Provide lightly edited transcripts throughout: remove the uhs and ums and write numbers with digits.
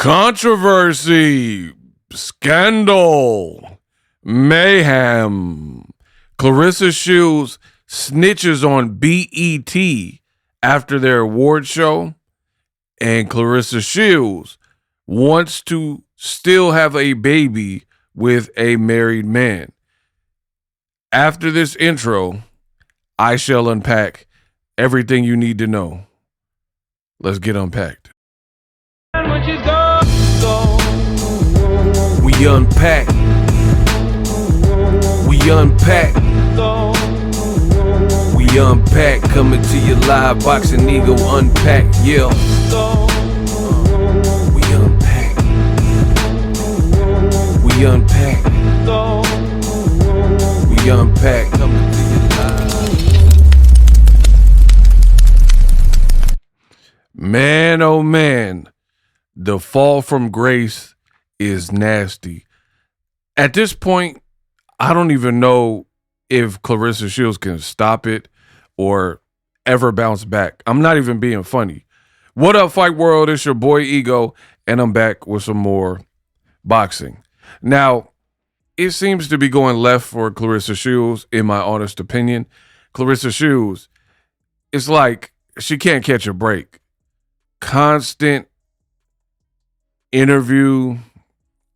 Controversy, scandal, mayhem. Claressa Shields snitches on BET after their award show, and Claressa Shields wants to still have a baby with a married man. After this intro, I shall unpack everything you need to know. Let's get unpacked. We unpack. We unpack. We unpack. Coming to you live, Boxing Ego Unpacked. Yeah. We unpack. We unpack. We unpack. Coming to you live. Man, oh man, the fall from grace is nasty. At this point, I don't even know if Claressa Shields can stop it or ever bounce back. I'm not even being funny. What up, Fight World? It's your boy Ego, and I'm back with some more boxing. Now, it seems to be going left for Claressa Shields, in my honest opinion. Claressa Shields, it's like she can't catch a break. Constant interview,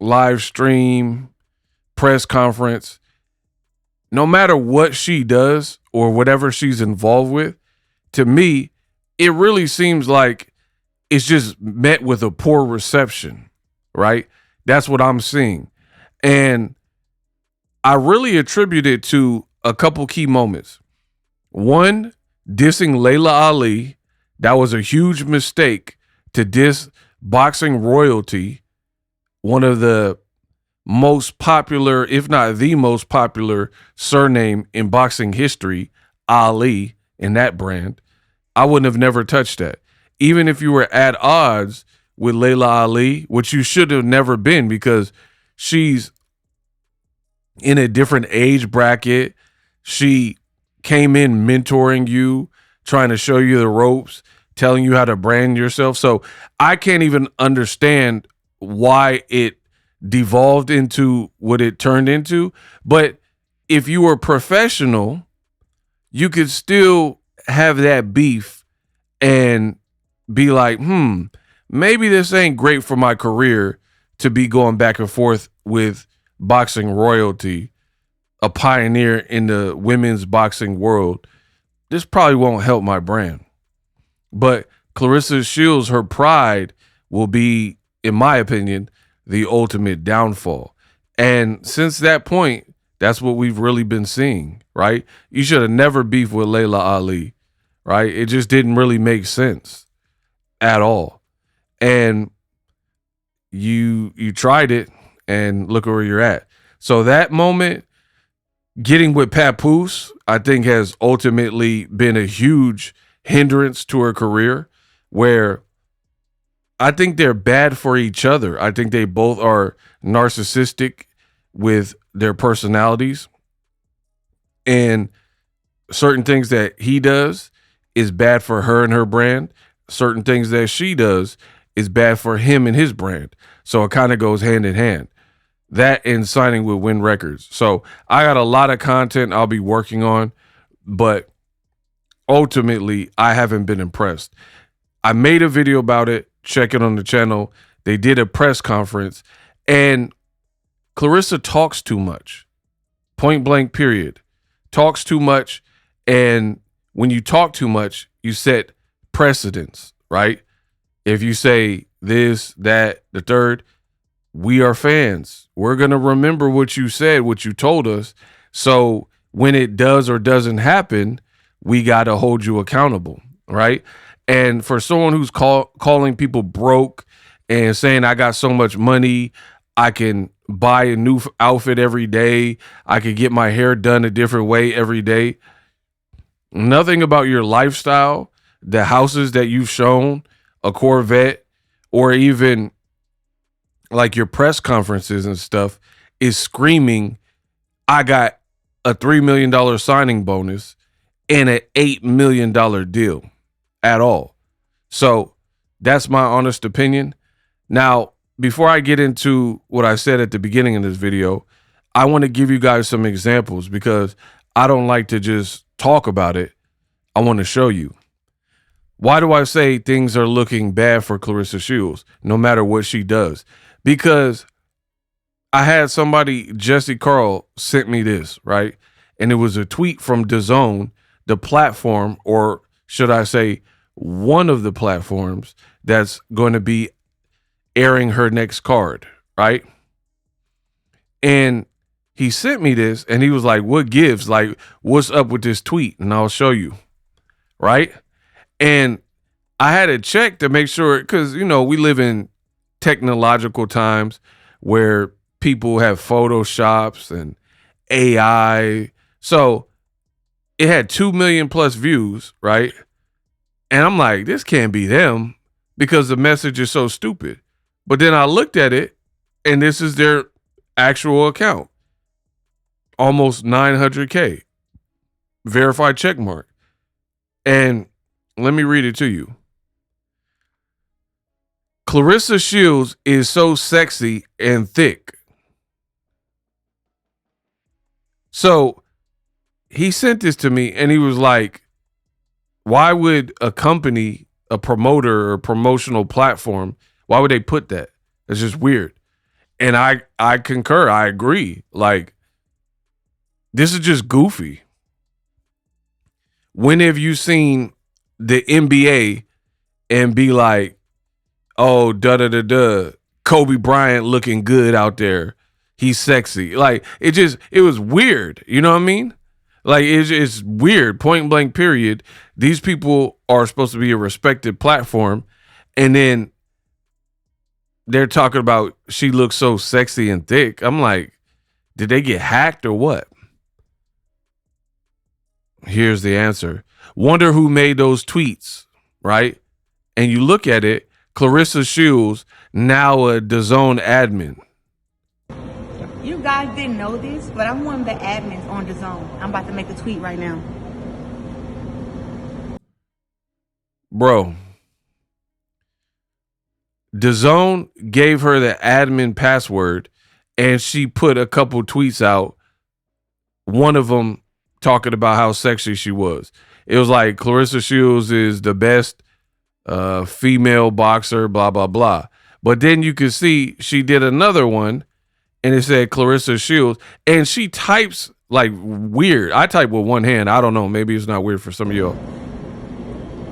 live stream, press conference. No matter what she does or whatever she's involved with, to me, it really seems like it's just met with a poor reception, right? That's what I'm seeing. And I really attribute it to a couple key moments. One, dissing Layla Ali. That was a huge mistake to diss boxing royalty, one of the most popular, if not the most popular surname in boxing history, Ali, in that brand. I wouldn't have never touched that. Even if you were at odds with Layla Ali, which you should have never been because she's in a different age bracket. She came in mentoring you, trying to show you the ropes, telling you how to brand yourself. So I can't even understand why it devolved into what it turned into. But if you were professional, you could still have that beef and be like, maybe this ain't great for my career to be going back and forth with boxing royalty, a pioneer in the women's boxing world. This probably won't help my brand. But Claressa Shields, her pride will be, in my opinion, the ultimate downfall. And since that point, that's what we've really been seeing, right? You should have never beefed with Layla Ali, right? It just didn't really make sense at all. And you tried it, and look where you're at. So that moment, getting with PAPOOSE, I think has ultimately been a huge hindrance to her career, where I think they're bad for each other. I think they both are narcissistic with their personalities, and certain things that he does is bad for her and her brand. Certain things that she does is bad for him and his brand. So it kind of goes hand in hand. That and signing with Win Records. So I got a lot of content I'll be working on, but ultimately, I haven't been impressed. I made a video about it. Check it on the channel. They did a press conference, and Claressa talks too much. Point blank, period. Talks too much, and when you talk too much, you set precedents, right? If you say this, that, the third, we are fans. We're going to remember what you said, what you told us. So when it does or doesn't happen, we got to hold you accountable, right? And for someone who's calling people broke and saying, I got so much money, I can buy a new outfit every day, I could get my hair done a different way every day. Nothing about your lifestyle, the houses that you've shown, a Corvette, or even like your press conferences and stuff is screaming, I got a $3 million signing bonus and an $8 million deal at all. So that's my honest opinion. Now, before I get into what I said at the beginning of this video, I want to give you guys some examples because I don't like to just talk about it. I want to show you. Why do I say things are looking bad for Claressa Shields, no matter what she does? Because I had somebody, Jesse Carl, sent me this, right? And it was a tweet from DAZN, the platform, or should I say one of the platforms that's going to be airing her next card, right? And he sent me this and he was like, what gives? Like, what's up with this tweet? And I'll show you, right? And I had to check to make sure, because, you know, we live in technological times where people have Photoshops and AI. So it had 2 million plus views, right? And I'm like, this can't be them because the message is so stupid. But then I looked at it and this is their actual account. Almost 900K. Verified check mark. And let me read it to you. Claressa Shields is so sexy and thick. So he sent this to me and he was like, why would a company, a promoter or promotional platform, why would they put that? It's just weird. And I concur. I agree. Like, this is just goofy. When have you seen the NBA and be like, oh, da-da-da-da, Kobe Bryant looking good out there. He's sexy. Like, it was weird. You know what I mean? Like, it's weird, point blank period. These people are supposed to be a respected platform. And then they're talking about she looks so sexy and thick. I'm like, did they get hacked or what? Here's the answer. Wonder who made those tweets, right? And you look at it, Claressa Shields, now a DAZN admin. You guys didn't know this, but I'm one of the admins on DAZN. I'm about to make a tweet right now. Bro, DAZN gave her the admin password and she put a couple tweets out. One of them talking about how sexy she was. It was like, Claressa Shields is the best female boxer, blah, blah, blah. But then you could see she did another one and it said Claressa Shields, and she types like weird. I type with one hand. I don't know. Maybe it's not weird for some of y'all.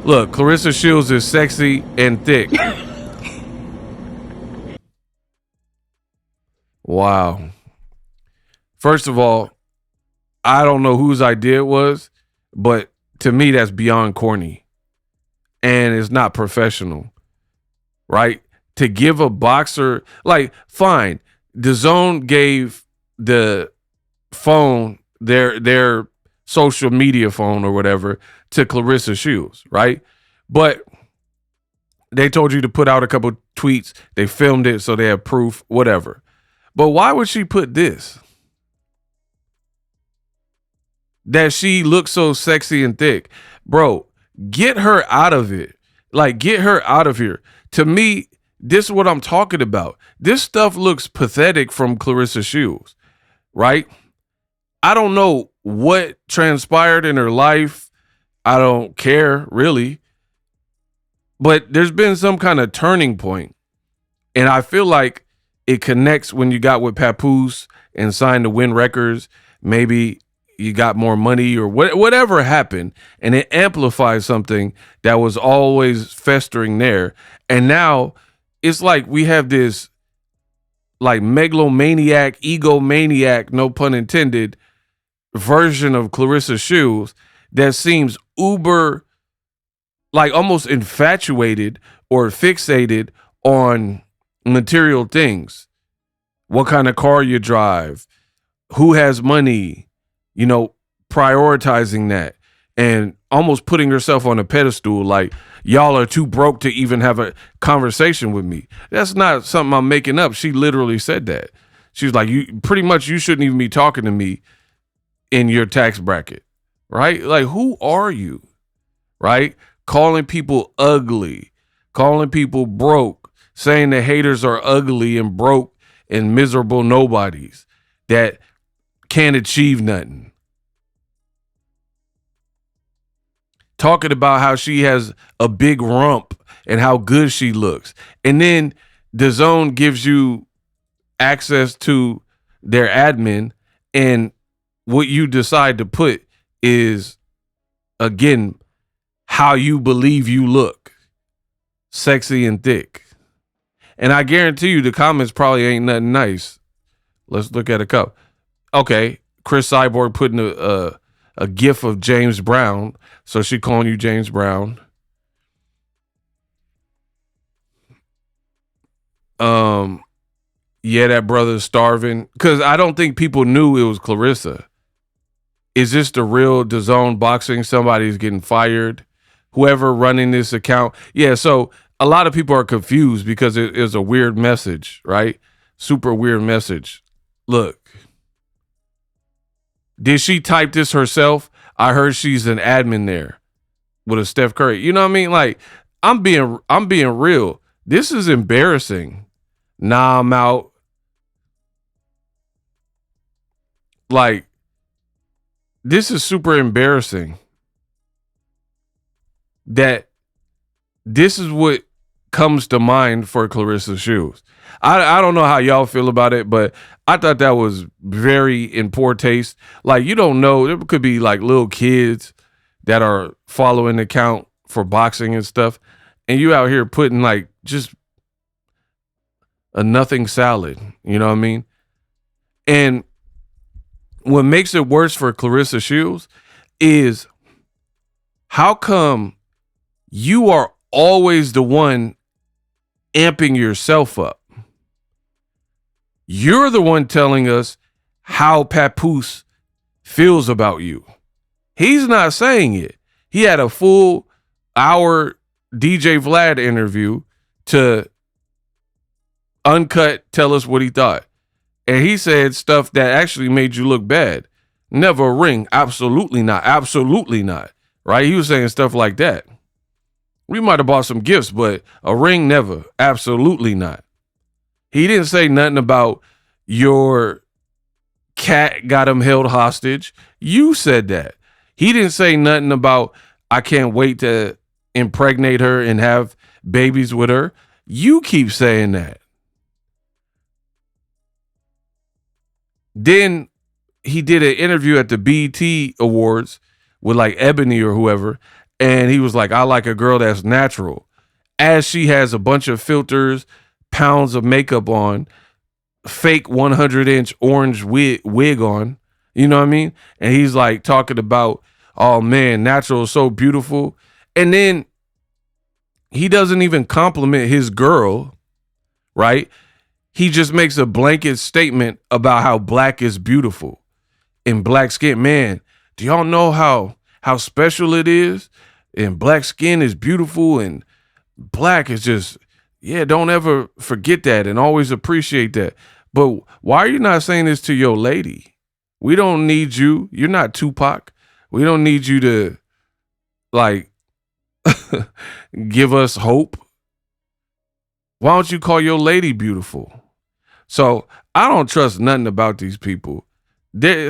Look, Claressa Shields is sexy and thick. Wow. First of all, I don't know whose idea it was, but to me, that's beyond corny. And it's not professional, right? To give a boxer, like, fine, DAZN gave the phone, their social media phone or whatever, to Claressa Shields, right? But they told you to put out a couple tweets. They filmed it so they have proof, whatever. But why would she put this? That she looks so sexy and thick. Bro, get her out of it. Like, get her out of here. To me, this is what I'm talking about. This stuff looks pathetic from Claressa Shields, right? I don't know what transpired in her life. I don't care, really. But there's been some kind of turning point. And I feel like it connects when you got with PAPOOSE and signed to Win Records. Maybe you got more money or whatever happened, and it amplifies something that was always festering there. And now it's like we have this like megalomaniac, egomaniac, no pun intended, version of Claressa Shields that seems uber, like almost infatuated or fixated on material things. What kind of car you drive, who has money, you know, prioritizing that and almost putting herself on a pedestal like y'all are too broke to even have a conversation with me. That's not something I'm making up. She literally said that. She was like, you pretty much, you shouldn't even be talking to me in your tax bracket, right? Like, who are you, right? Calling people ugly, calling people broke, saying the haters are ugly and broke and miserable nobodies that can't achieve nothing. Talking about how she has a big rump and how good she looks. And then DAZN gives you access to their admin, and what you decide to put is, again, how you believe you look. Sexy and thick. And I guarantee you the comments probably ain't nothing nice. Let's look at a couple. Okay, Chris Cyborg putting a gif of James Brown. So she calling you James Brown. Yeah, that brother's starving. Because I don't think people knew it was Claressa. Is this the real DAZN Boxing? Somebody's getting fired. Whoever running this account. Yeah, so a lot of people are confused because it is a weird message, right? Super weird message. Look. Did she type this herself? I heard she's an admin there with a Steph Curry. You know what I mean? Like, I'm being real. This is embarrassing. Nah, I'm out. Like, this is super embarrassing. That this is what comes to mind for Claressa Shields. I don't know how y'all feel about it, but I thought that was very in poor taste. Like, you don't know, there could be like little kids that are following the account for boxing and stuff, and you out here putting like just a nothing salad, you know what I mean? And what makes it worse for Claressa Shields is how come you are always the one amping yourself up? You're the one telling us how PAPOOSE feels about you. He's not saying it. He had a full hour DJ Vlad interview to uncut tell us what he thought. And he said stuff that actually made you look bad. Never a ring. Absolutely not. Absolutely not. Right? He was saying stuff like that. We might have bought some gifts, but a ring, never. Absolutely not. He didn't say nothing about your cat got him held hostage. You said that. He didn't say nothing about I can't wait to impregnate her and have babies with her. You keep saying that. Then he did an interview at the BET Awards with like Ebony or whoever, and he was like, I like a girl that's natural. As she has a bunch of filters, pounds of makeup on, fake 100-inch orange wig on, you know what I mean? And he's like talking about, oh man, natural is so beautiful. And then he doesn't even compliment his girl, right? He just makes a blanket statement about how black is beautiful and black skin. Man, do y'all know how special it is? And black skin is beautiful and black is just, yeah, don't ever forget that and always appreciate that. But why are you not saying this to your lady? We don't need you. You're not Tupac. We don't need you to like give us hope. Why don't you call your lady beautiful? So I don't trust nothing about these people.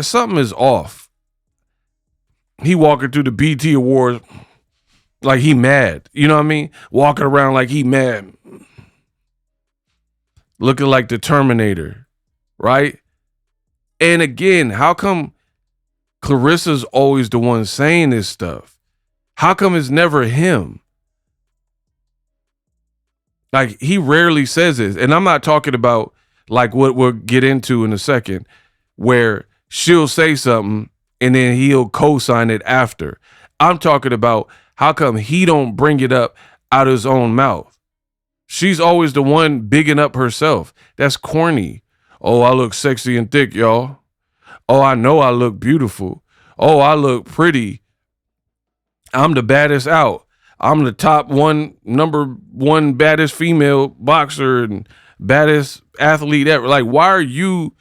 Something is off. He walking through the BT Awards like he mad. You know what I mean? Walking around like he mad. Looking like the Terminator, right? And again, how come Claressa's always the one saying this stuff? How come it's never him? Like, he rarely says this. And I'm not talking about like what we'll get into in a second, where she'll say something and then he'll co-sign it after. I'm talking about how come he don't bring it up out of his own mouth. She's always the one bigging up herself. That's corny. Oh, I look sexy and thick, y'all. Oh, I know I look beautiful. Oh, I look pretty. I'm the baddest out. I'm the number one baddest female boxer and baddest athlete ever. Like, why are you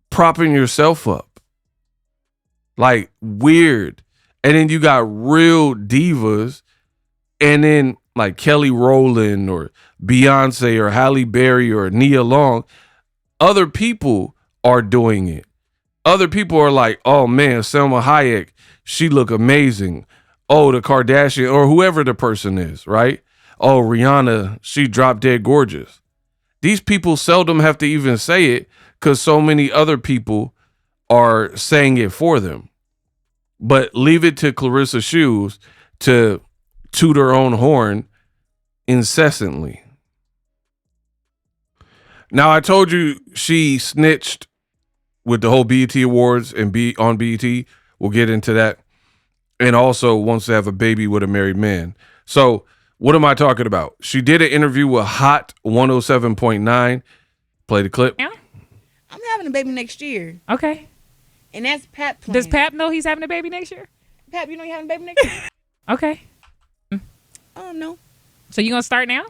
propping yourself up? Like, weird. And then you got real divas, and then like Kelly Rowland or Beyonce or Halle Berry or Nia Long. Other people are doing it. Other people are like, oh man, Selma Hayek, she look amazing. Oh, the Kardashian or whoever the person is, right? Oh, Rihanna, she drop dead gorgeous. These people seldom have to even say it because so many other people are saying it for them. But leave it to Claressa Shields to toot her own horn incessantly. Now, I told you she snitched with the whole BET Awards and on BET. We'll get into that. And also wants to have a baby with a married man. So what am I talking about? She did an interview with Hot 107.9. Play the clip. Yeah. I'm having a baby next year. Okay. And that's Pap plan. Does Pap know he's having a baby next year? Pap, you know you're having a baby next year? Okay. Oh, no. So you gonna start now?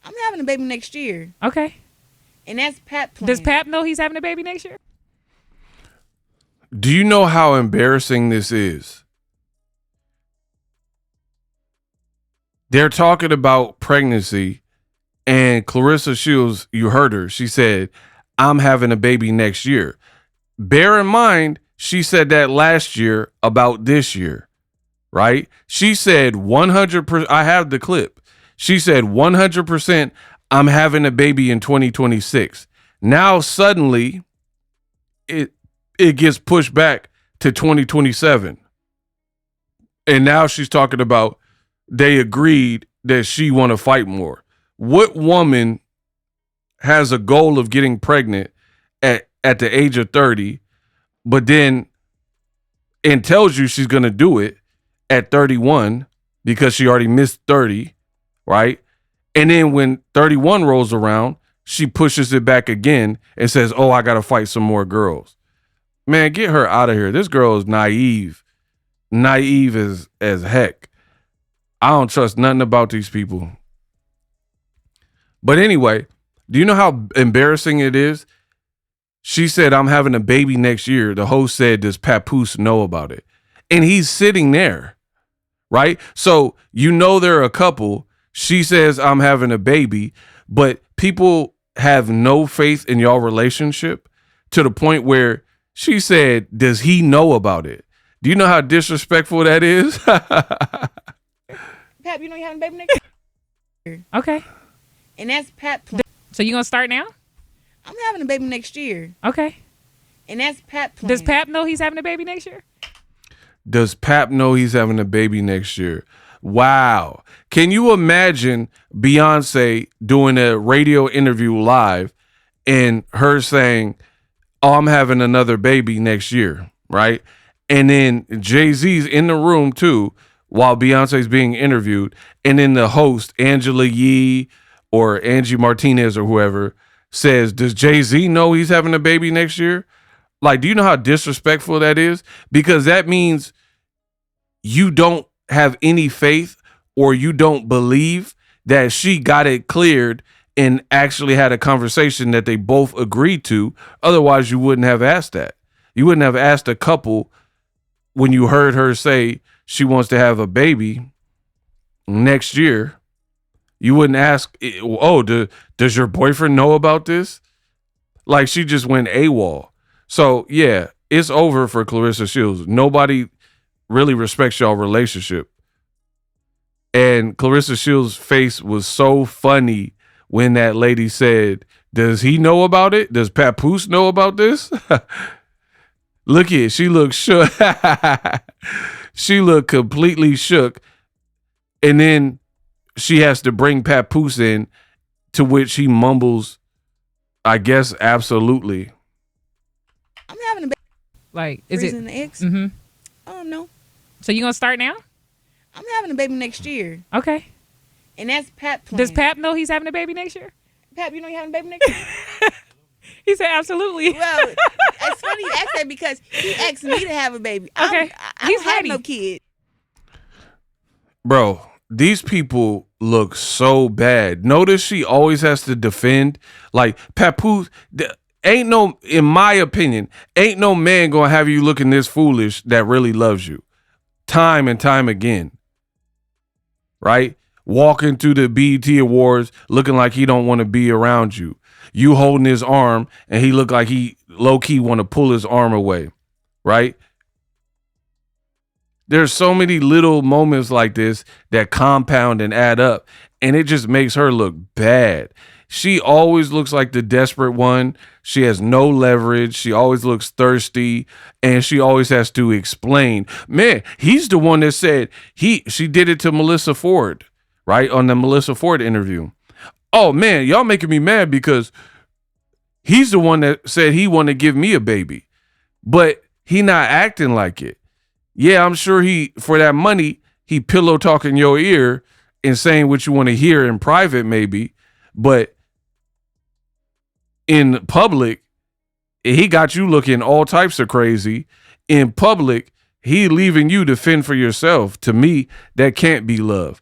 I'm having a baby next year. Okay. And that's Pap plan. Does Pap know he's having a baby next year? Do you know how embarrassing this is? They're talking about pregnancy, and Claressa Shields, you heard her, she said, I'm having a baby next year. Bear in mind, she said that last year about this year, right? She said 100%, I have the clip. She said 100%, I'm having a baby in 2026. Now suddenly, it gets pushed back to 2027. And now she's talking about they agreed that she want to fight more. What woman has a goal of getting pregnant at the age of 30, but then and tells you she's going to do it at 31 because she already missed 30, right? And then when 31 rolls around, she pushes it back again and says, oh, I got to fight some more girls. Man, get her out of here. This girl is naive. Naive as heck. I don't trust nothing about these people. But anyway, do you know how embarrassing it is? She said, I'm having a baby next year. The host said, does PAPOOSE know about it? And he's sitting there, right? So you know they're a couple. She says, I'm having a baby. But people have no faith in y'all relationship to the point where she said, does he know about it? Do you know how disrespectful that is? Pap, you know you're having a baby next year. Okay. And that's Pap plan. So you gonna start now? I'm having a baby next year. Okay. And that's Pap plan. Does Pap know he's having a baby next year? Does Pap know he's having a baby next year? Wow. Can you imagine Beyonce doing a radio interview live and her saying, oh, I'm having another baby next year, right? And then Jay-Z's in the room too while Beyonce's being interviewed. And then the host, Angela Yee or Angie Martinez or whoever, says, does Jay-Z know he's having a baby next year? Like, do you know how disrespectful that is? Because that means you don't have any faith or you don't believe that she got it cleared and actually had a conversation that they both agreed to. Otherwise, you wouldn't have asked that. You wouldn't have asked a couple when you heard her say she wants to have a baby next year. You wouldn't ask, oh, does your boyfriend know about this? Like, she just went AWOL. So, yeah, it's over for Claressa Shields. Nobody really respects y'all relationship. And Claressa Shields' face was so funny when that lady said, does he know about it? Does PAPOOSE know about this? Look at it. She looked shook. She looked completely shook. And then she has to bring PAPOOSE in, to which he mumbles, I guess, absolutely. I'm having a baby. Like, is Freezing it? the eggs? Mm-hmm. Oh, no. So you gonna start now? I'm having a baby next year. Okay. And that's Pap plan. Does Pap know he's having a baby next year? Pap, you know you're having a baby next year? He said absolutely. Well, it's funny you asked that because he asked me to have a baby. Okay. I He's don't have ready. no kid. Bro, these people look so bad. Notice she always has to defend. Like, PAPOOSE, ain't no, in my opinion, ain't no man gonna have you looking this foolish that really loves you. Time and time again. Right? walking through the BET Awards looking like he don't want to be around you. You holding his arm and he look like he low-key want to pull his arm away, right? There's so many little moments like this that compound and add up, and it just makes her look bad. She always looks like the desperate one. She has no leverage. She always looks thirsty, and she always has to explain. Man, he's the one that said she did it to Melissa Ford, right, on the Melissa Ford interview. Oh, man, y'all making me mad because he's the one that said he wanted to give me a baby, but he not acting like it. Yeah, I'm sure for that money, he pillow talking your ear and saying what you want to hear in private maybe, but in public, he got you looking all types of crazy. In public, he leaving you to fend for yourself. To me, that can't be love.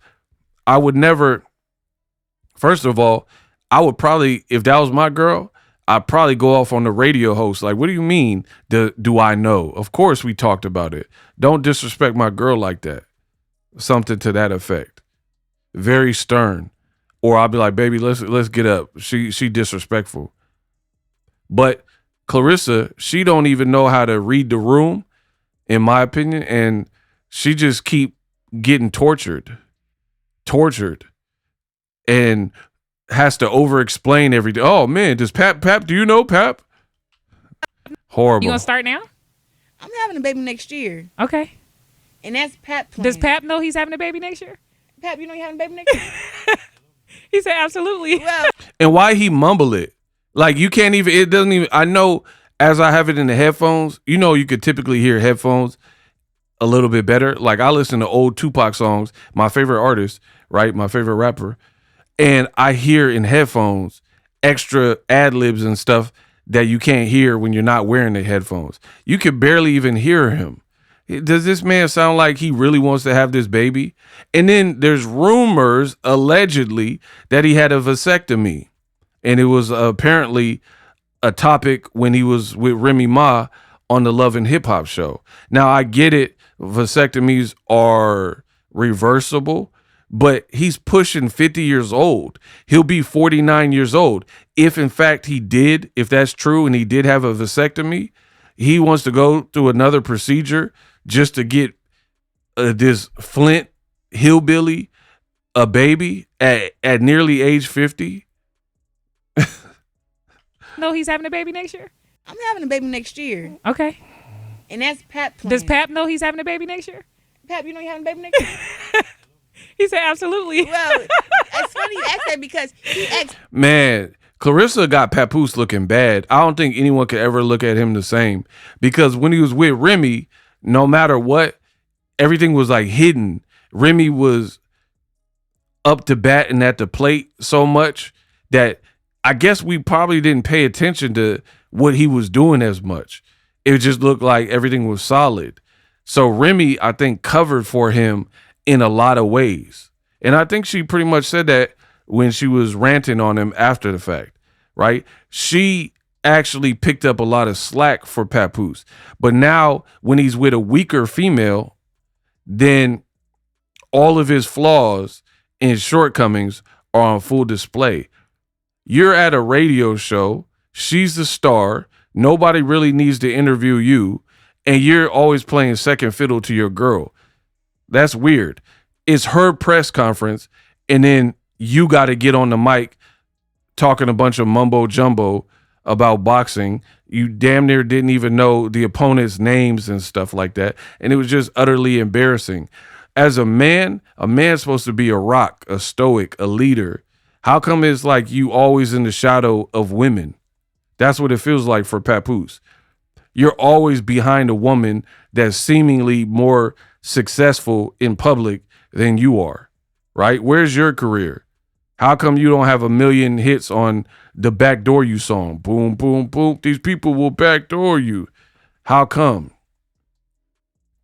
I would never, first of all, I would probably, if that was my girl, I'd probably go off on the radio host. Like, what do you mean, do I know? Of course we talked about it. Don't disrespect my girl like that. Something to that effect. Very stern. Or I'll be like, baby, let's get up. She disrespectful. But Claressa, she don't even know how to read the room, in my opinion, and she just keep getting tortured, and has to over-explain everything. Oh, man, does Pap, do you know Pap? Horrible. You gonna start now? I'm having a baby next year. Okay. And that's Pap plan. Does Pap know he's having a baby next year? Pap, you know you're having a baby next year? He said absolutely. Well, and why he mumble it? Like, you can't even, it doesn't even, I know as I have it in the headphones, you know, you could typically hear headphones a little bit better. Like, I listen to old Tupac songs, my favorite artist, right? My favorite rapper. And I hear in headphones extra ad-libs and stuff that you can't hear when you're not wearing the headphones. You can barely even hear him. Does this man sound like he really wants to have this baby? And then there's rumors, allegedly, that he had a vasectomy. And it was apparently a topic when he was with Remy Ma on the Love and Hip Hop show. Now, I get it. Vasectomies are reversible, but he's pushing 50 years old. He'll be 49 years old. If, in fact, if that's true and he did have a vasectomy, he wants to go through another procedure just to get this Flint hillbilly a baby at nearly age 50. No, he's having a baby next year? I'm having a baby next year. Okay. And that's Pap plan. Does Pap know he's having a baby next year? Pap, you know you're having a baby next year? He said absolutely. Well, it's funny you asked that because he asked. Man, Claressa got PAPOOSE looking bad. I don't think anyone could ever look at him the same, because when he was with Remy, no matter what, everything was like hidden. Remy was up to bat and at the plate so much that I guess we probably didn't pay attention to what he was doing as much. It just looked like everything was solid. So Remy, I think, covered for him in a lot of ways. And I think she pretty much said that when she was ranting on him after the fact, right? She actually picked up a lot of slack for PAPOOSE. But now when he's with a weaker female, then all of his flaws and shortcomings are on full display. You're at a radio show. She's the star. Nobody really needs to interview you. And you're always playing second fiddle to your girl. That's weird. It's her press conference, and then you got to get on the mic talking a bunch of mumbo jumbo about boxing. You damn near didn't even know the opponent's names and stuff like that. And it was just utterly embarrassing. As a man's supposed to be a rock, a stoic, a leader. How come it's like you always in the shadow of women? That's what it feels like for PAPOOSE. You're always behind a woman that's seemingly more successful in public than you are, right? Where's your career? How come you don't have 1 million hits on the Backdoor You song? Boom, boom, boom. These people will backdoor you. How come?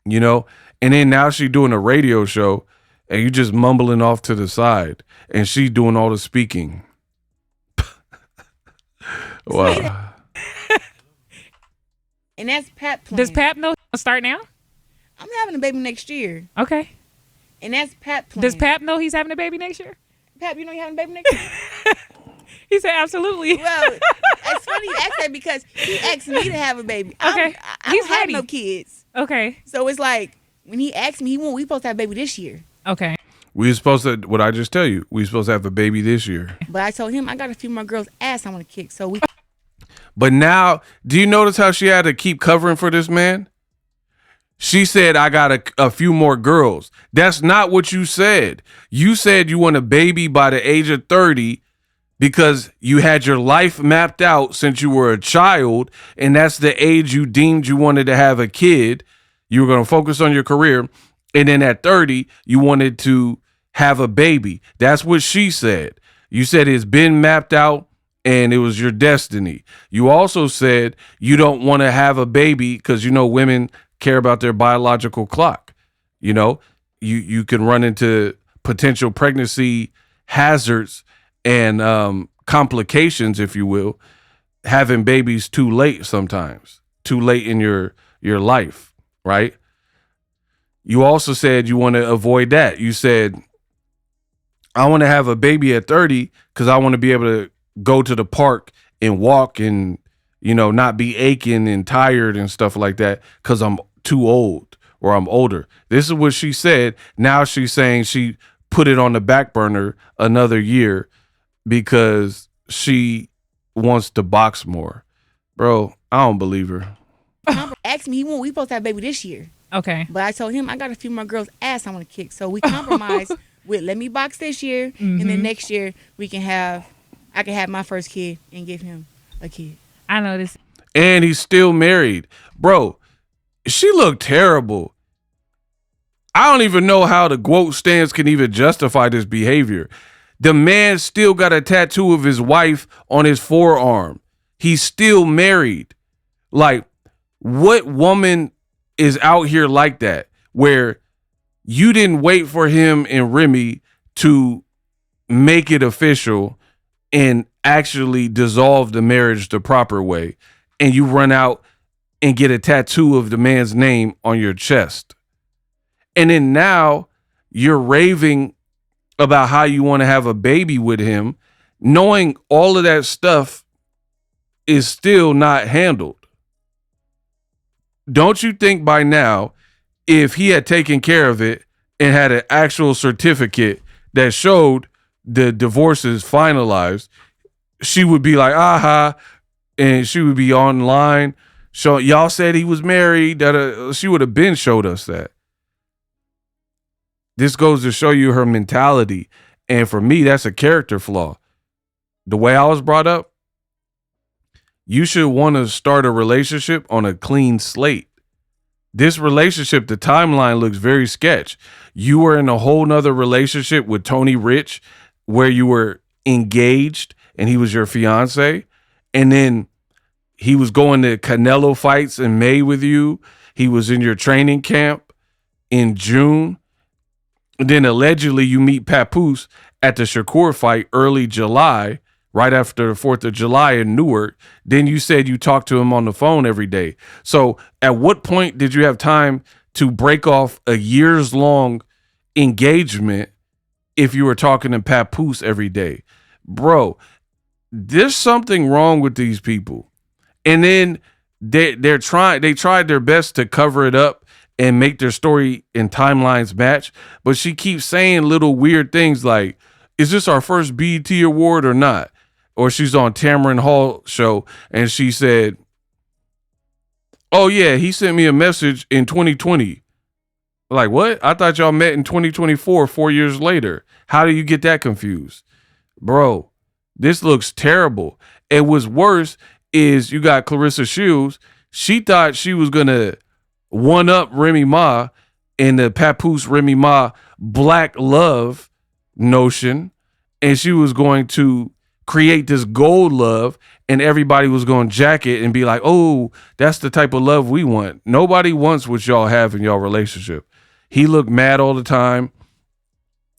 You know? And then now she's doing a radio show and you just mumbling off to the side and she's doing all the speaking. Wow. And that's Pap plan. Does Pap know he'll start now? I'm having a baby next year. Okay. And that's Pap plan. Does Pap know he's having a baby next year? Pap, you know you having a baby next year? He said absolutely. Well, it's funny you ask that because he asked me to have a baby. Okay. I He's don't have ready. no kids. Okay. So it's like, when he asked me, we supposed to have a baby this year. Okay. We supposed to, what I just tell you, we supposed to have a baby this year. But I told him I got a few more girls' ass I want to kick. So we. But now, do you notice how she had to keep covering for this man? She said, I got a few more girls. That's not what you said. You said you want a baby by the age of 30 because you had your life mapped out since you were a child, and that's the age you deemed you wanted to have a kid. You were going to focus on your career, and then at 30, you wanted to have a baby. That's what she said. You said it's been mapped out, and it was your destiny. You also said you don't want to have a baby because, you know, women care about their biological clock. You know, you can run into potential pregnancy hazards and complications, if you will, having babies too late sometimes, too late in your life, right? You also said you want to avoid that. You said, I want to have a baby at 30 because I want to be able to go to the park and walk and, you know, not be aching and tired and stuff like that because I'm too old or I'm older. This is what she said. Now she's saying she put it on the back burner another year because she wants to box more. Bro, I don't believe her. Asked me, we supposed to have a baby this year. Okay. But I told him I got a few more girls' ass I want to kick. So we compromised with let me box this year, and then next year I can have my first kid and give him a kid. I know this. And he's still married. Bro, she looked terrible. I don't even know how the GWOAT stance can even justify this behavior. The man still got a tattoo of his wife on his forearm. He's still married. Like, what woman is out here like that, where you didn't wait for him and Remy to make it official and actually dissolve the marriage the proper way, and you run out and get a tattoo of the man's name on your chest? And then now you're raving about how you want to have a baby with him, knowing all of that stuff is still not handled. Don't you think by now, if he had taken care of it and had an actual certificate that showed the divorce is finalized, she would be like, aha, and she would be online. So y'all said he was married. She would have been showed us that. This goes to show you her mentality. And for me, that's a character flaw. The way I was brought up, you should want to start a relationship on a clean slate. This relationship, the timeline looks very sketch. You were in a whole nother relationship with Tony Rich where you were engaged and he was your fiance. And then he was going to Canelo fights in May with you. He was in your training camp in June. And then allegedly you meet PAPOOSE at the Shakur fight early July, right after the 4th of July in Newark. Then you said you talked to him on the phone every day. So at what point did you have time to break off a years-long engagement if you were talking to PAPOOSE every day? Bro, there's something wrong with these people. And then they tried their best to cover it up and make their story and timelines match. But she keeps saying little weird things like, is this our first BET award or not? Or she's on Tamron Hall show and she said, oh yeah, he sent me a message in 2020. Like, what? I thought y'all met in 2024, 4 years later. How do you get that confused? Bro, this looks terrible. And what's worse is you got Claressa Shields. She thought she was going to one up Remy Ma in the PAPOOSE Remy Ma black love notion. And she was going to create this gold love and everybody was going to jack it and be like, oh, that's the type of love we want. Nobody wants what y'all have in y'all relationship. He looked mad all the time.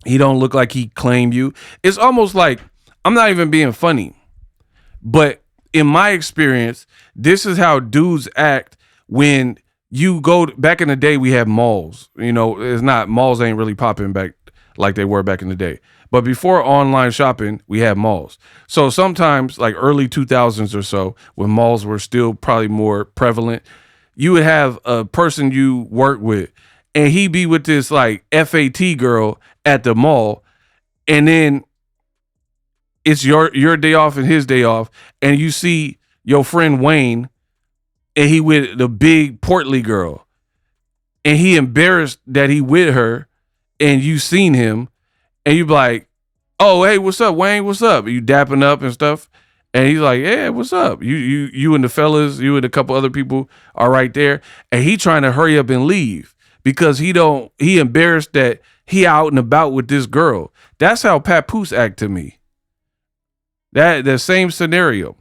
He don't look like he claimed you. It's almost like, I'm not even being funny, but in my experience, this is how dudes act when you go back in the day, we had malls. You know, it's not malls ain't really popping back like they were back in the day. But before online shopping, we had malls. So sometimes, like early 2000s or so, when malls were still probably more prevalent, you would have a person you work with, and he'd be with this like FAT girl at the mall, and then it's your day off and his day off, and you see your friend Wayne, and he with the big portly girl, and he embarrassed that he with her, and you seen him, and you be like, oh, hey, what's up, Wayne? What's up? You dapping up and stuff, and he's like, yeah, what's up? You and the fellas, you and a couple other people are right there, and he trying to hurry up and leave because he embarrassed that he out and about with this girl. That's how Papoose act to me. That the same scenario.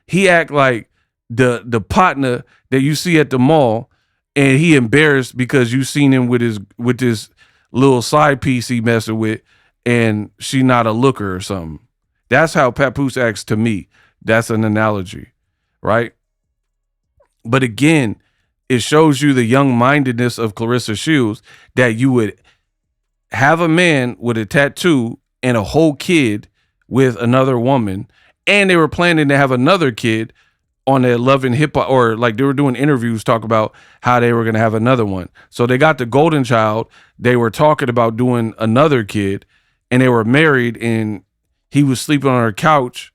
He act like the partner that you see at the mall, and he embarrassed because you seen him with this little side piece he messing with, and she not a looker or something. That's how Papoose acts to me. That's an analogy, right? But again, it shows you the young-mindedness of Claressa Shields, that you would have a man with a tattoo and a whole kid with another woman, and they were planning to have another kid on their Love and Hip Hop, or like they were doing interviews talk about how they were going to have another one. So they got the golden child. They were talking about doing another kid, and they were married, and he was sleeping on her couch.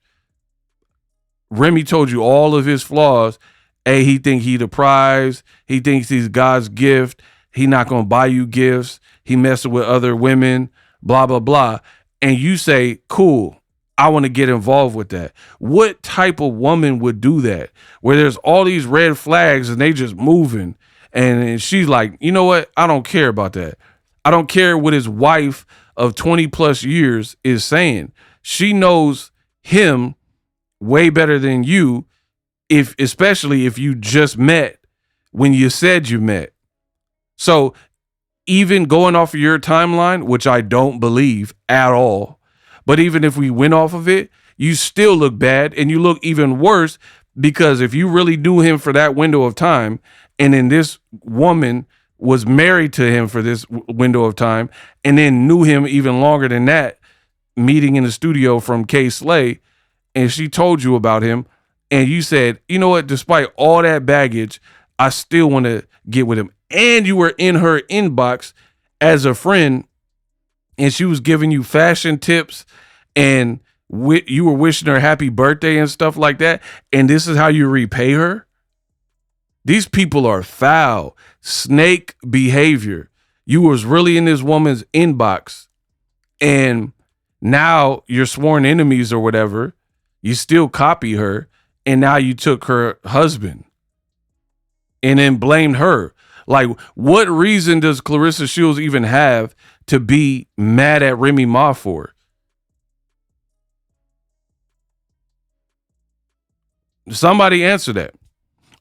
Remy told you all of his flaws. Hey, he think he the prize. He thinks he's God's gift. He not going to buy you gifts. He messing with other women, blah, blah, blah. And you say, cool, I want to get involved with that. What type of woman would do that? Where there's all these red flags and they just moving. And she's like, you know what? I don't care about that. I don't care what his wife of 20 plus years is saying. She knows him way better than you, especially if you just met when you said you met. So even going off of your timeline, which I don't believe at all, but even if we went off of it, you still look bad, and you look even worse, because if you really knew him for that window of time, and then this woman was married to him for this window of time, and then knew him even longer than that, meeting in the studio from K Slay, and she told you about him, and you said, you know what, despite all that baggage, I still want to get with him. And you were in her inbox as a friend, and she was giving you fashion tips, and you were wishing her happy birthday and stuff like that. And this is how you repay her? These people are foul. Snake behavior. You was really in this woman's inbox, and now you're sworn enemies or whatever. You still copy her, and now you took her husband and then blamed her. Like, what reason does Claressa Shields even have to be mad at Remy Ma for? Somebody answer that.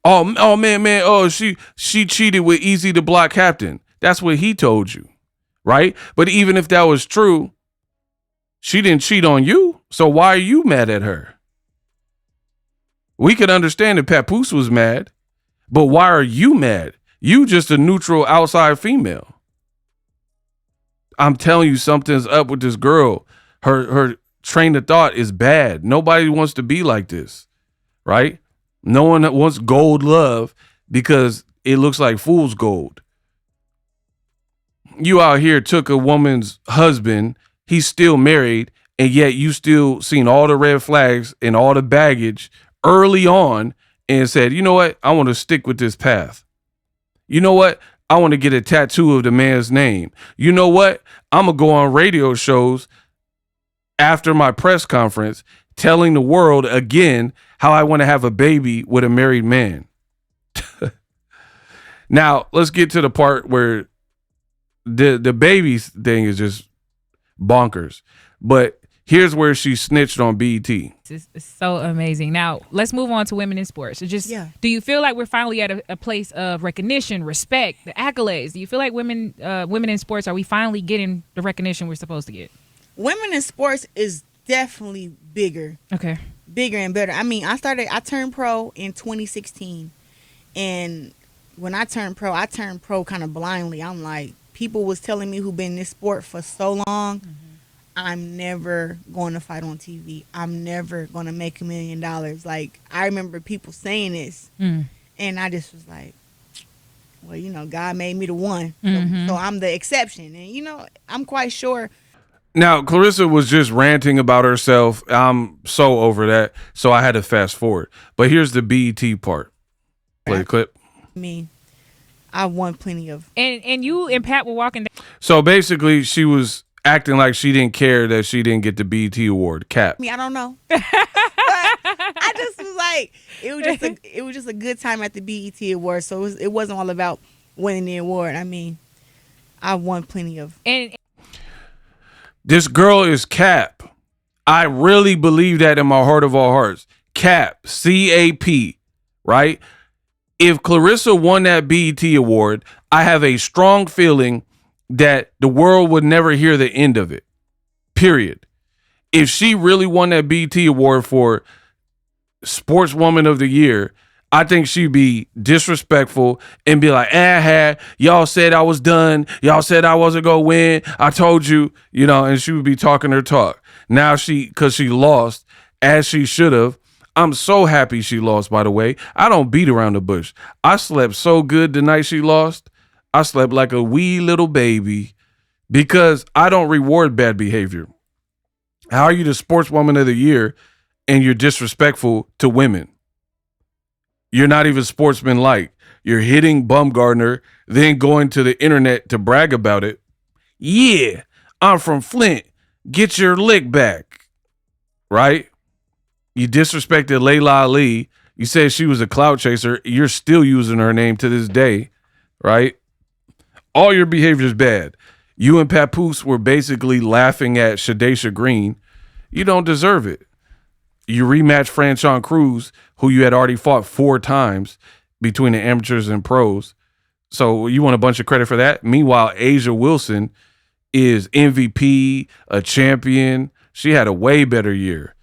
Oh man. Oh, she cheated with Easy to Block Captain. That's what he told you, right? But even if that was true, she didn't cheat on you. So why are you mad at her? We could understand if Papoose was mad, but why are you mad? You just a neutral outside female. I'm telling you, something's up with this girl. Her train of thought is bad. Nobody wants to be like this, right? No one wants gold love because it looks like fool's gold. You out here took a woman's husband. He's still married, and yet you still seen all the red flags and all the baggage early on and said, you know what? I want to stick with this path. You know what? I want to get a tattoo of the man's name. You know what? I'm going to go on radio shows after my press conference telling the world again how I want to have a baby with a married man. Now, let's get to the part where the baby thing is just bonkers. But here's where she snitched on BET. It's so amazing. Now, let's move on to women in sports. Do you feel like we're finally at a place of recognition, respect, the accolades? Do you feel like women in sports, are we finally getting the recognition we're supposed to get? Women in sports is definitely bigger. Okay. Bigger and better. I mean, I turned pro in 2016, and when I turned pro kind of blindly. I'm like, people was telling me who been in this sport for so long, I'm never going to fight on TV. I'm never going to make $1 million. Like, I remember people saying this, and I just was like, well, you know, God made me the one. So I'm the exception. And, you know, I'm quite sure. Now, Claressa was just ranting about herself. I'm so over that, so I had to fast forward. But here's the BET part. Play the clip. I mean, I won plenty of. And you and Pat were walking down. So basically, she was acting like she didn't care that she didn't get the BET award. Cap. I mean, I don't know. But I just was like, it was just a good time at the BET Awards. So it wasn't all about winning the award. I mean, I won plenty of. And this girl is Cap. I really believe that in my heart of all hearts. Cap, C-A-P, right? If Claressa won that BET award, I have a strong feeling that the world would never hear the end of it, period. If she really won that BET award for Sportswoman of the Year, I think she'd be disrespectful and be like, y'all said I was done. Y'all said I wasn't going to win. I told you, you know, and she would be talking her talk. Now because she lost, as she should have. I'm so happy she lost, by the way. I don't beat around the bush. I slept so good the night she lost. I slept like a wee little baby because I don't reward bad behavior. How are you the Sportswoman of the Year and you're disrespectful to women? You're not even sportsmanlike. You're hitting Bumgardner, then going to the internet to brag about it. Yeah, I'm from Flint. Get your lick back. Right? You disrespected Layla Ali. You said she was a clout chaser. You're still using her name to this day. Right? All your behavior is bad. You and PAPOOSE were basically laughing at Shadesha Green. You don't deserve it. You rematched Franchon Cruz, who you had already fought 4 times between the amateurs and pros. So you want a bunch of credit for that? Meanwhile, Asia Wilson is MVP, a champion. She had a way better year.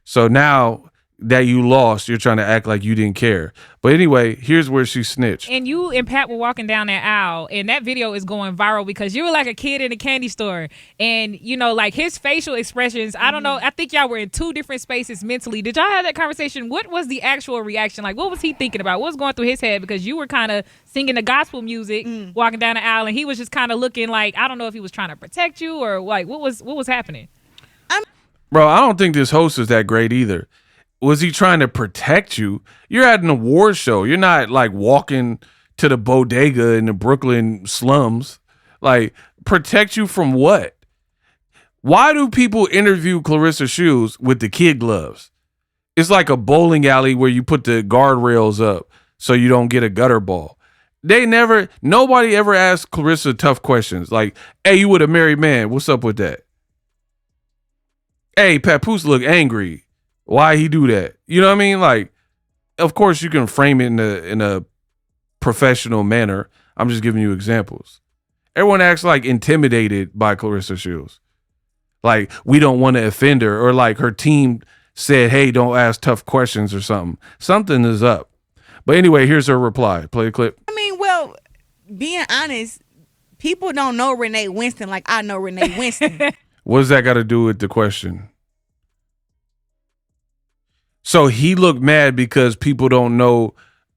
So now that you lost, you're trying to act like you didn't care. But anyway, here's where she snitched. And you and Pat were walking down that aisle, and that video is going viral because you were like a kid in a candy store. And, you know, like his facial expressions, I don't know, I think y'all were in 2 different spaces mentally. Did y'all have that conversation? What was the actual reaction? Like, what was he thinking about? What was going through his head? Because you were kind of singing the gospel music, walking down the aisle, and he was just kind of looking like, I don't know if he was trying to protect you or like, what was happening? Bro, I don't think this host is that great either. Was he trying to protect you? You're at an award show. You're not like walking to the bodega in the Brooklyn slums. Like, protect you from what? Why do people interview Claressa Shields with the kid gloves? It's like a bowling alley where you put the guardrails up so you don't get a gutter ball. Nobody ever asked Claressa tough questions. Like, hey, you with a married man. What's up with that? Hey, PAPOOSE look angry. Why he do that? You know what I mean? Like, of course you can frame it in a professional manner. I'm just giving you examples. Everyone acts like intimidated by Claressa Shields. Like, we don't want to offend her, or like her team said, hey, don't ask tough questions or something. Something is up. But anyway, here's her reply. Play the clip. I mean, well, being honest, people don't know Renee Winston like I know Renee Winston. What does that got to do with the question? So he looked mad because people don't know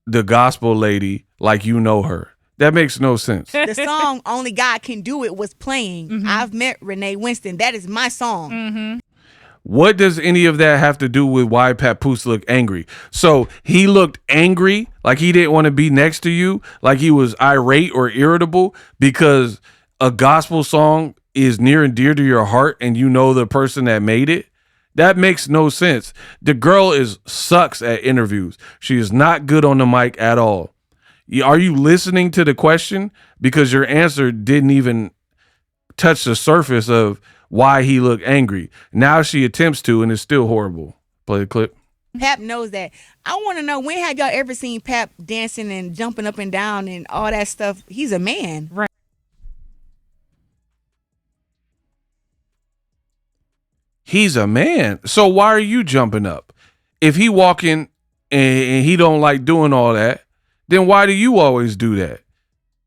the gospel lady like you know her. That makes no sense. The song Only God Can Do It was playing. I've met Renee Winston. That is my song. What does any of that have to do with why PAPOOSE looked angry? So he looked angry, like he didn't want to be next to you, like he was irate or irritable because a gospel song is near and dear to your heart and you know the person that made it. That makes no sense. The girl sucks at interviews. She is not good on the mic at all. Are you listening to the question? Because your answer didn't even touch the surface of why he looked angry. Now she attempts to, and it's still horrible. Play the clip. Pap knows that. I want to know, when have y'all ever seen Pap dancing and jumping up and down and all that stuff? He's a man. Right. He's a man. So why are you jumping up? If he walking and he don't like doing all that, then why do you always do that?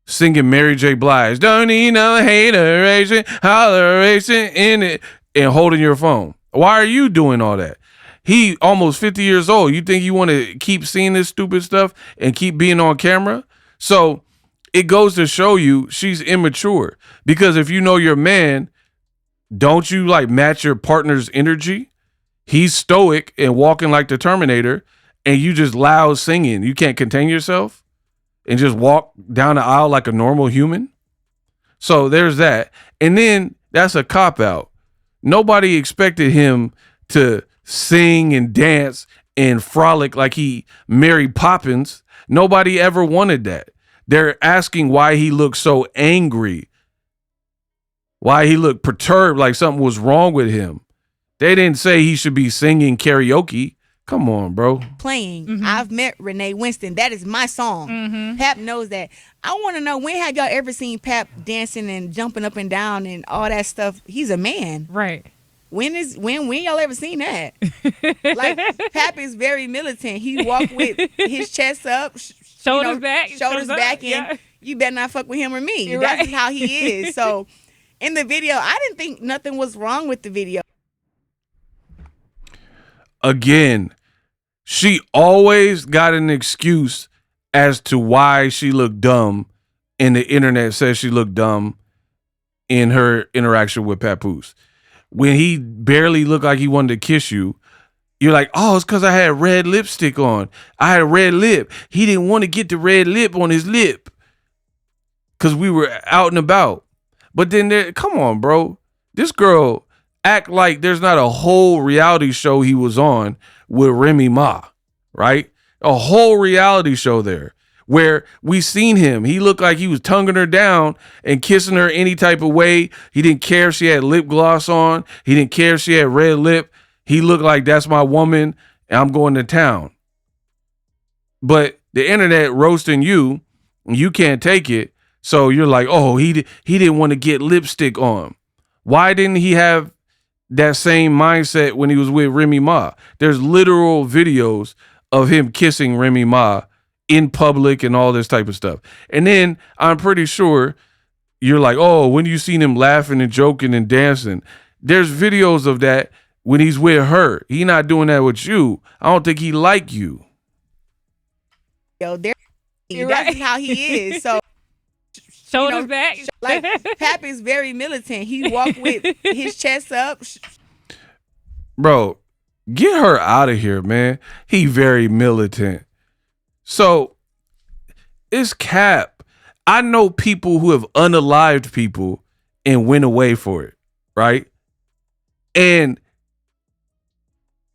Singing Mary J. Blige, don't need no hateration, holleration in it, and holding your phone. Why are you doing all that? He almost 50 years old. You think you want to keep seeing this stupid stuff and keep being on camera? So it goes to show you she's immature. Because if you know your man, don't you like match your partner's energy? He's stoic and walking like the Terminator, and you just loud singing. You can't contain yourself and just walk down the aisle like a normal human. So there's that. And then that's a cop-out. Nobody expected him to sing and dance and frolic like he Mary Poppins. Nobody ever wanted that. They're asking why he looked so angry, why he looked perturbed, like something was wrong with him. They didn't say he should be singing karaoke. Come on, bro. Playing. I've met Renee Winston. That is my song. Pap knows that. I want to know, when have y'all ever seen Pap dancing and jumping up and down and all that stuff? He's a man. Right. When y'all ever seen that? Like, Pap is very militant. He walk with his chest up, shoulders back, shoulders back, and you better not fuck with him or me. You're That's right. How he is. So, in the video, I didn't think nothing was wrong with the video. Again, she always got an excuse as to why she looked dumb, and the internet says she looked dumb in her interaction with PAPOOSE. When he barely looked like he wanted to kiss you, you're like, oh, it's because I had red lipstick on. I had a red lip. He didn't want to get the red lip on his lip because we were out and about. But then, come on, bro. This girl act like there's not a whole reality show he was on with Remy Ma, right? A whole reality show there where we seen him. He looked like he was tonguing her down and kissing her any type of way. He didn't care if she had lip gloss on. He didn't care if she had red lip. He looked like, that's my woman and I'm going to town. But the internet roasting you, you can't take it. So you're like, oh, he didn't want to get lipstick on. Why didn't he have that same mindset when he was with Remy Ma? There's literal videos of him kissing Remy Ma in public and all this type of stuff. And then I'm pretty sure you're like, oh, when you seen him laughing and joking and dancing? There's videos of that when he's with her. He not doing that with you. I don't think he like you. Yo, that's how he is. So shoulders back. Like, Pap is very militant. He walk with his chest up. Bro, get her out of here, man. He very militant. So it's cap. I know people who have unalived people and went away for it, right? And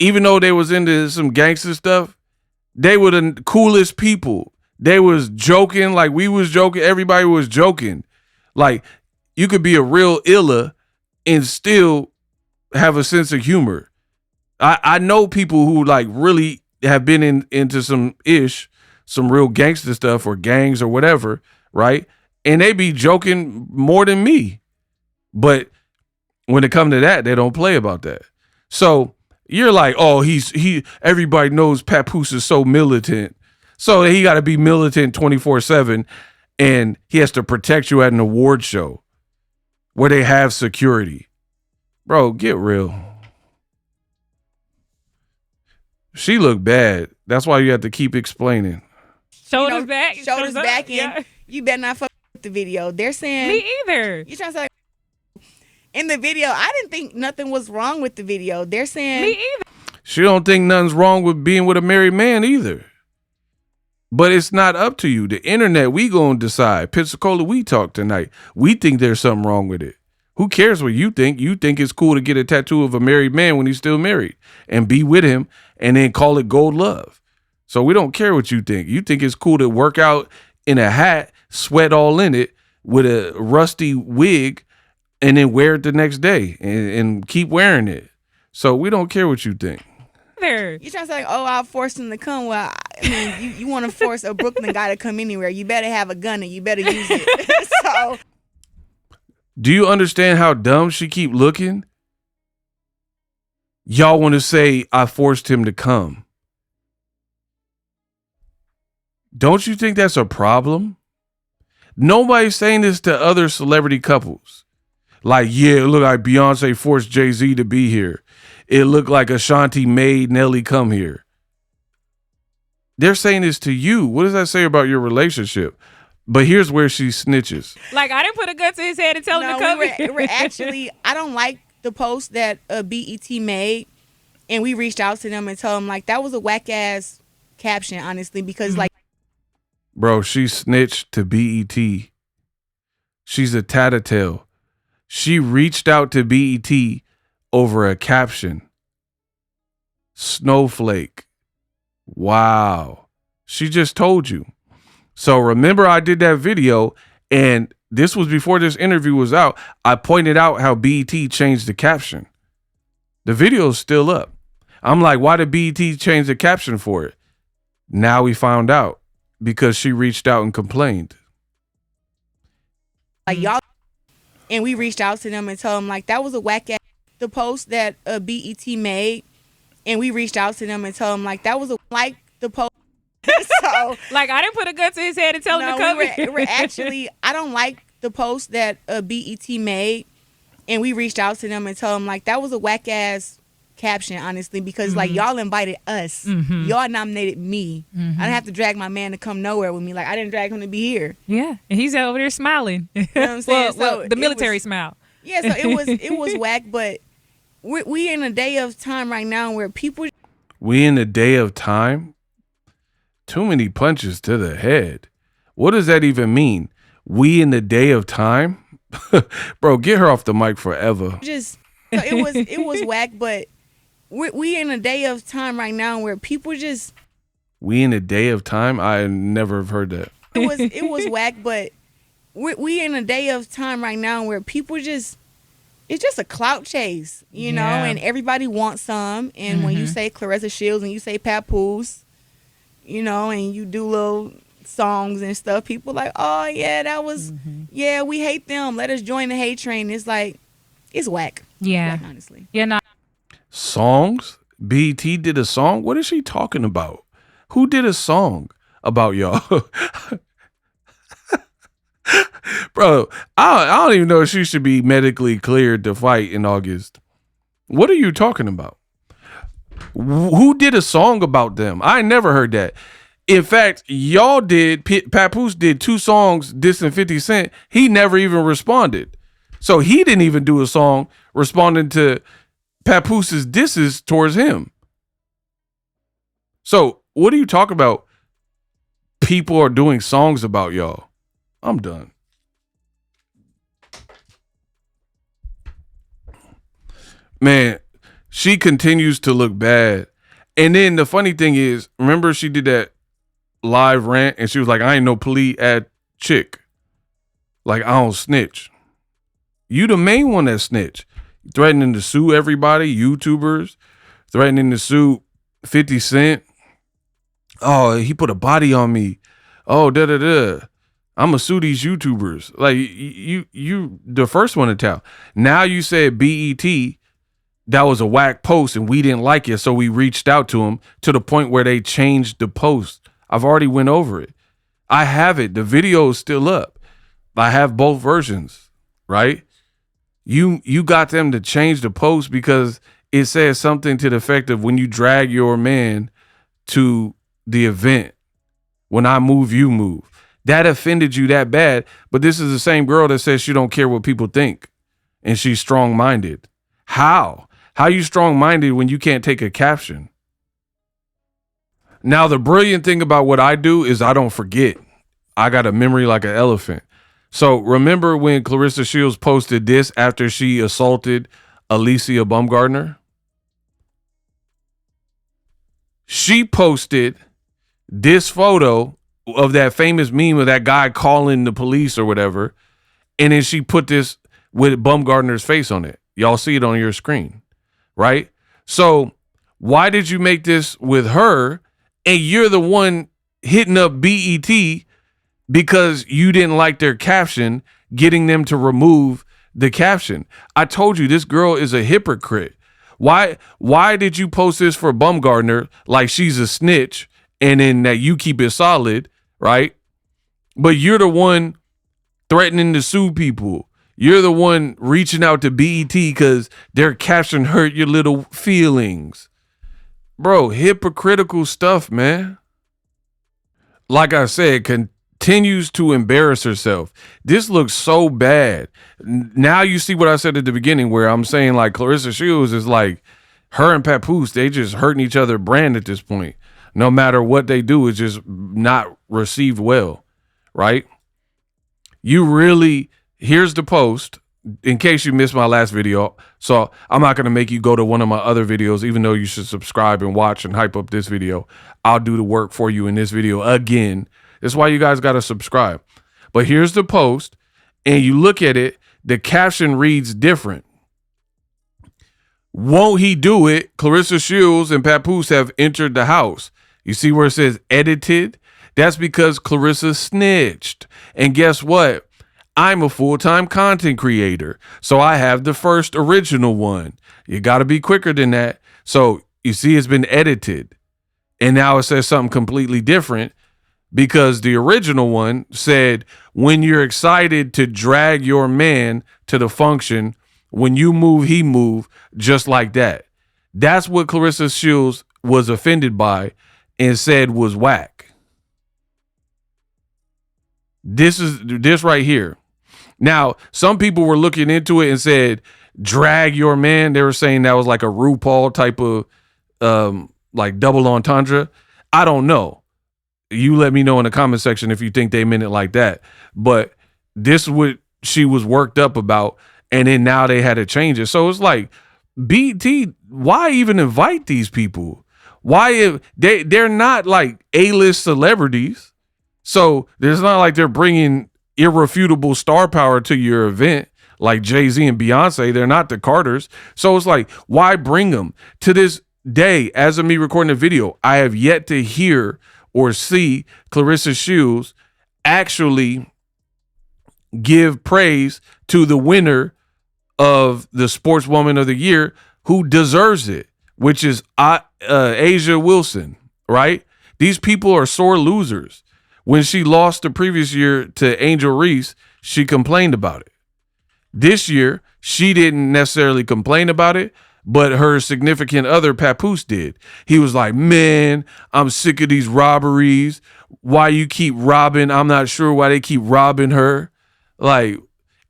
even though they was into some gangster stuff, they were the coolest people. They was joking like we was joking. Everybody was joking. Like, you could be a real illa and still have a sense of humor. I know people who like really have been into some real gangster stuff or gangs or whatever, right? And they be joking more than me. But when it comes to that, they don't play about that. So you're like, oh, everybody knows PAPOOSE is so militant. So he got to be militant 24/7, and he has to protect you at an award show where they have security. Bro, get real. She looked bad. That's why you have to keep explaining. Shoulders back. Shoulders back, and you better not fuck with the video. They're saying... Me either. You trying to say... In the video, I didn't think nothing was wrong with the video. They're saying... Me either. She don't think nothing's wrong with being with a married man either. But it's not up to you. The internet, we gonna decide. Pensacola, we talk tonight. We think there's something wrong with it. Who cares what you think? You think it's cool to get a tattoo of a married man when he's still married and be with him and then call it gold love. So we don't care what you think. You think it's cool to work out in a hat, sweat all in it with a rusty wig and then wear it the next day and keep wearing it. So we don't care what you think. You trying to say, oh, I'll force him to come? Well, I mean, you want to force a Brooklyn guy to come anywhere. You better have a gun and you better use it. So, do you understand how dumb she keep looking? Y'all want to say I forced him to come. Don't you think that's a problem? Nobody's saying this to other celebrity couples. Like, yeah, it looked like Beyonce forced Jay-Z to be here. It looked like Ashanti made Nelly come here. They're saying this to you. What does that say about your relationship? But here's where she snitches. Like, I didn't put a gun to his head and tell him to come here. We're actually, I don't like the post that BET made. And we reached out to them and told them, like, that was a whack-ass caption, honestly, because, like. Bro, she snitched to BET. She's a tattletale. She reached out to BET over a caption. Snowflake. Wow. She just told you. So remember I did that video, and this was before this interview was out. I pointed out how BET changed the caption. The video's still up. I'm like, why did BET change the caption for it? Now we found out. Because she reached out and complained. Like, y'all, and we reached out to them and told them, like, that was a whack-ass, the post that BET made. And we reached out to them and told them, like, that was a, like, the post. So, like, I didn't put a gun to his head and tell him to come here. We're actually, I don't like the post that BET made. And we reached out to them and told them, like, that was a whack-ass caption, honestly, because like, y'all invited us. Y'all nominated me. I didn't have to drag my man to come nowhere with me. Like, I didn't drag him to be here. Yeah, and he's over there smiling. You know what I'm saying? well, the military smile. Yeah, so it was whack, but we in a day of time right now where people. We in a day of time? Too many punches to the head. What does that even mean? We in the day of time? Bro, get her off the mic forever. Just, so it was whack, but we in a day of time right now where people just. We in a day of time? I never have heard that. It was whack, but we in a day of time right now where people just. It's just a clout chase, you know, and everybody wants some. And when you say Claressa Shields and you say PAPOOSE, you know, and you do little songs and stuff, people like, oh yeah, that was, yeah, we hate them. Let us join the hate train. It's like, it's whack. Yeah, whack, honestly. Yeah, no. Songs? BET did a song? What is she talking about? Who did a song about y'all? Bro, I don't even know if she should be medically cleared to fight in August. What are you talking about? Who did a song about them? I never heard that. In fact, y'all did, Papoose did 2 songs dissing 50 Cent. He never even responded. So he didn't even do a song responding to Papoose's disses towards him. So what are you talking about? People are doing songs about y'all. I'm done. Man, she continues to look bad. And then the funny thing is, remember she did that live rant and she was like, I ain't no plea chick. Like, I don't snitch. You the main one that snitch. Threatening to sue everybody, YouTubers, threatening to sue 50 Cent. Oh, he put a body on me. Oh, da-da-da. I'm going to sue these YouTubers. Like, you the first one to tell. Now you said BET, that was a whack post and we didn't like it, so we reached out to them to the point where they changed the post. I've already went over it. I have it. The video is still up. I have both versions, right? You got them to change the post because it says something to the effect of when you drag your man to the event, when I move, you move. That offended you that bad, but this is the same girl that says she don't care what people think and she's strong-minded. How? How you strong-minded when you can't take a caption? Now, the brilliant thing about what I do is I don't forget. I got a memory like an elephant. So remember when Claressa Shields posted this after she assaulted Alicia Baumgartner? She posted this photo of that famous meme of that guy calling the police or whatever, and then she put this with Baumgartner's face on it. Y'all see it on your screen, right? So why did you make this with her and you're the one hitting up BET because you didn't like their caption, getting them to remove the caption? I told you this girl is a hypocrite. Why did you post this for Baumgartner like she's a snitch and then that you keep it solid, right? But you're the one threatening to sue people. You're the one reaching out to BET because their caption hurt your little feelings. Bro, hypocritical stuff, man. Like I said, continues to embarrass herself. This looks so bad. Now you see what I said at the beginning where I'm saying like Claressa Shields is like her and PAPOOSE, they just hurting each other brand at this point. No matter what they do, it's just not received well, right? Here's the post in case you missed my last video. So I'm not going to make you go to one of my other videos, even though you should subscribe and watch and hype up this video. I'll do the work for you in this video again. That's why you guys got to subscribe. But here's the post, and you look at it, the caption reads different. Won't he do it? Claressa Shields and PAPOOSE have entered the house. You see where it says edited? That's because Claressa snitched. And guess what? I'm a full-time content creator, so I have the first original one. You got to be quicker than that. So you see it's been edited, and now it says something completely different because the original one said, when you're excited to drag your man to the function, when you move, he move, just like that. That's what Claressa Shields was offended by and said was whack. This right here. Now, some people were looking into it and said, drag your man. They were saying that was like a RuPaul type of like double entendre. I don't know. You let me know in the comment section if you think they meant it like that. But this is what she was worked up about. And then now they had to change it. So it's like, BT, why even invite these people? Why if they're not like A-list celebrities. So there's not like they're bringing irrefutable star power to your event like Jay-Z and Beyonce. They're not the Carters. So it's like, why bring them? To this day, as of me recording the video, I have yet to hear or see Claressa Shields actually give praise to the winner of the Sportswoman of the Year who deserves it, which is Asia Wilson, right? These people are sore losers. When she lost the previous year to Angel Reese, she complained about it. This year, she didn't necessarily complain about it, but her significant other, PAPOOSE, did. He was like, man, I'm sick of these robberies. Why you keep robbing? I'm not sure why they keep robbing her. Like,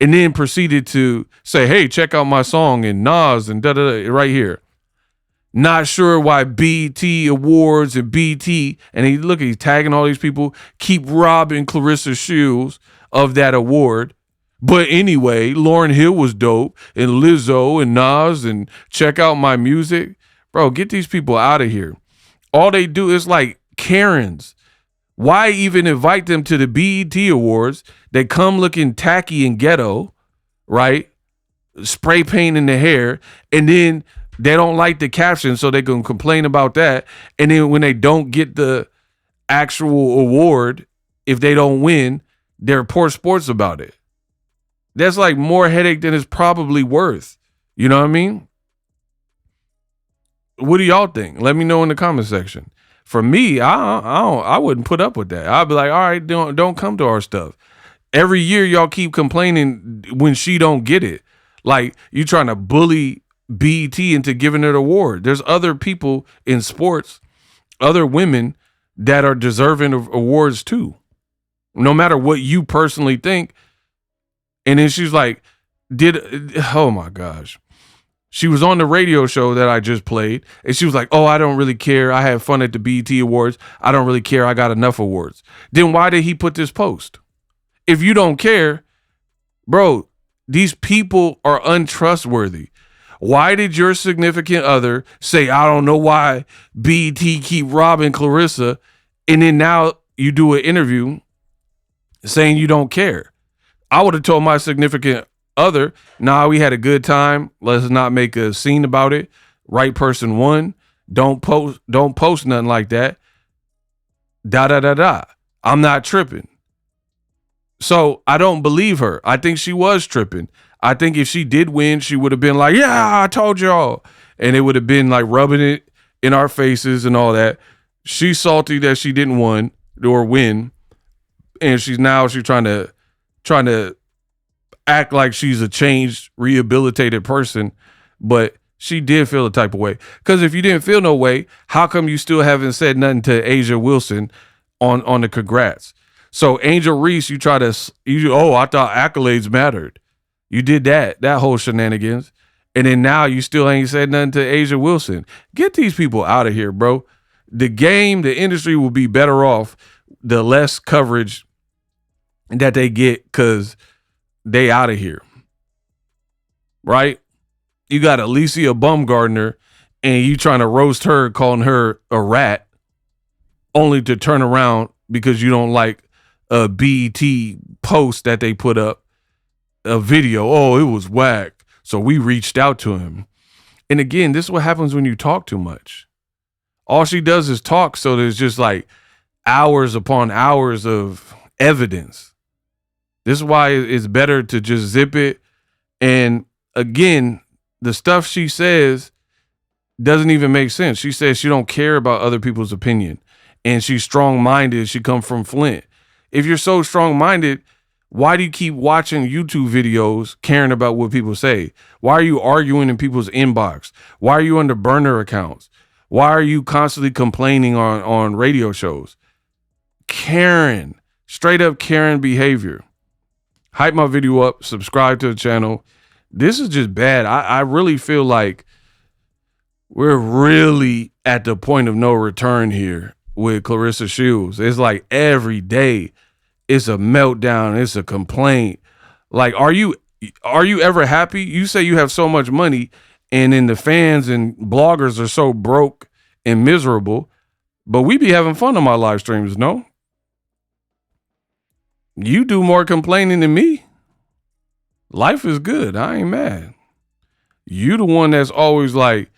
and then proceeded to say, hey, check out my song and Nas and da-da-da right here. Not sure why BT Awards and BT, and he's tagging all these people, keep robbing Claressa Shields of that award. But anyway, Lauryn Hill was dope, and Lizzo and Nas, and check out my music. Bro, get these people out of here. All they do is like Karens. Why even invite them to the BET Awards? They come looking tacky and ghetto, right? Spray paint in the hair, and then they don't like the caption, so they can complain about that. And then when they don't get the actual award, if they don't win, they're poor sports about it. That's like more headache than it's probably worth. You know what I mean? What do y'all think? Let me know in the comment section. For me, I wouldn't put up with that. I'd be like, all right, don't come to our stuff. Every year y'all keep complaining when she don't get it. Like you trying to bully BET into giving her the award. There's other people in sports, other women that are deserving of awards too, no matter what you personally think. And then she's like, oh my gosh. She was on the radio show that I just played, and she was like, oh, I don't really care. I had fun at the BET Awards. I don't really care. I got enough awards. Then why did he put this post? If you don't care, bro, these people are untrustworthy. Why did your significant other say, I don't know why BET keep robbing Claressa, and then now you do an interview saying you don't care? I would have told my significant other, nah, we had a good time. Let's not make a scene about it. Right person won. Don't post nothing like that. Da. I'm not tripping. So I don't believe her. I think she was tripping. I think if she did win, she would have been like, yeah, I told y'all. And it would have been like rubbing it in our faces and all that. She's salty that she didn't win. and she's trying to act like she's a changed, rehabilitated person, but she did feel a type of way. Because if you didn't feel no way, how come you still haven't said nothing to Asia Wilson on the congrats? So Angel Reese, I thought accolades mattered. You did that whole shenanigans. And then now you still ain't said nothing to Asia Wilson. Get these people out of here, bro. The industry will be better off the less coverage that they get because they out of here. Right? You got Alicia Baumgartner and you trying to roast her, calling her a rat, only to turn around because you don't like a BET post that they put up, a video. Oh, it was whack. So we reached out to him. And again, this is what happens when you talk too much. All she does is talk, so there's just like hours upon hours of evidence. This is why it's better to just zip it. And again, the stuff she says doesn't even make sense. She says she don't care about other people's opinion. And she's strong-minded. She come from Flint. If you're so strong-minded, why do you keep watching YouTube videos caring about what people say? Why are you arguing in people's inbox? Why are you under burner accounts? Why are you constantly complaining on radio shows? Karen, straight up Karen behavior. Hype my video up, subscribe to the channel. This is just bad. I really feel like we're really at the point of no return here with Claressa Shields. It's like every day it's a meltdown. It's a complaint. Like, are you ever happy? You say you have so much money and then the fans and bloggers are so broke and miserable, but we be having fun on my live streams, no? You do more complaining than me. Life is good. I ain't mad. You the one that's always like,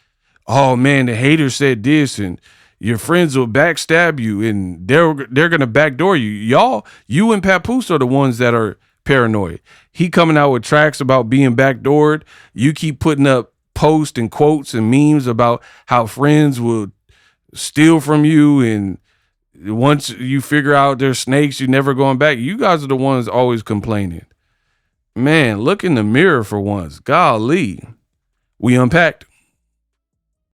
oh man, the hater said this and your friends will backstab you and they're gonna backdoor you. Y'all, you and PAPOOSE are the ones that are paranoid. He coming out with tracks about being backdoored. You keep putting up posts and quotes and memes about how friends will steal from you, and once you figure out they're snakes, you're never going back. You guys are the ones always complaining. Man, look in the mirror for once. Golly. We unpacked.